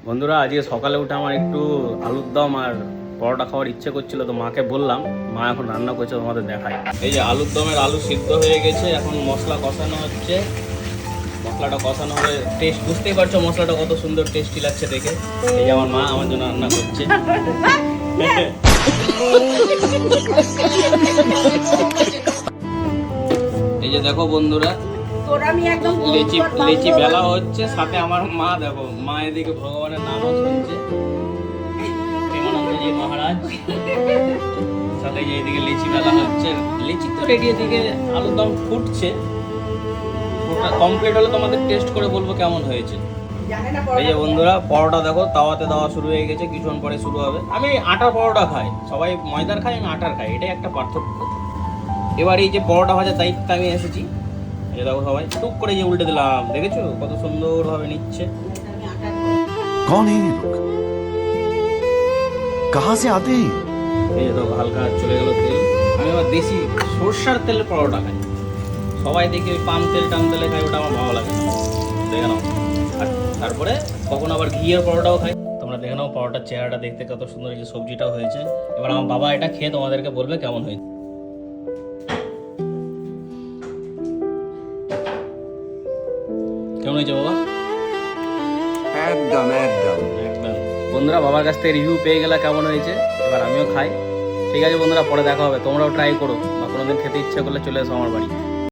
বন্ধুরা, আজকে সকালে উঠে আমার একটু আলুর দম আর পরোটা খাওয়ার ইচ্ছে করছিল, তো মাকে বললাম। মা এখন রান্না করছে, তোমাদের দেখায়। এই যে আলুর দমের আলু সিদ্ধ হয়ে গেছে, এখন মশলা কষানো হচ্ছে। মশলাটা কষানো হবে, টেস্ট বুঝতেই পারছো মশলাটা কত সুন্দর টেস্টি লাগছে দেখে। এই যে আমার মা আমার জন্য রান্না করছে। এই যে দেখো বন্ধুরা, লেচি লেচি বেলা হচ্ছে, সাথে আমার মা দেখো, মা এদিকে ভগবানের নামও শুনছে, প্রেমানন্দজি মহারাজ। সাথে যে এদিকে লেচি বেলা হচ্ছে, লেচি তো রেডি, এদিকে আলুর দম ফুটছে। ওটা কমপ্লিট হলে তোমাদের টেস্ট করে বলবো কেমন হয়েছে। এই যে বন্ধুরা, পরোটা দেখো তাওয়াতে দেওয়া শুরু হয়ে গেছে, কিছুক্ষণ পরে শুরু হবে। আমি আটার পরোটা খাই, সবাই ময়দার খাই, আমি আটার খাই, এটাই একটা পার্থক্য। এবার এই যে পরোটা ভাজার দায়িত্বে আমি এসেছি। এই দেখো সবাই টুক করে যে উল্টে দিলাম, দেখেছো কত সুন্দরভাবে নিচ্ছে। कौन है ये लोग? कहाँ से आते हैं? এই যে দেখো হালকা চলে গেল তেল। আমি আবার দেশি সরষার তেলের পরোটা খাই, সবাই দেখি ওই পাম তেল টাম তেলে খাই, ওটা আমার ভালো লাগে না। দেখে নাও। আর তারপরে কখন আবার ঘিয়ের পরোটাও খাই। তোমরা দেখে নাও পরোটার চেহারাটা দেখতে কত সুন্দর, এই যে সবজিটাও হয়েছে। এবার আমার বাবা এটা খেয়ে তোমাদেরকে বলবে কেমন হয়েছে। কেমন হয়েছে বাবা? একদম একদম একদম। বন্ধুরা, বাবার কাছ থেকে রিভিউ পেয়ে গেলে কেমন হয়েছে, এবার আমিও খাই। ঠিক আছে বন্ধুরা, পরে দেখা হবে। তোমরাও ট্রাই করো, বা কোনোদিন খেতে ইচ্ছে করলে চলে এসো আমার বাড়ি।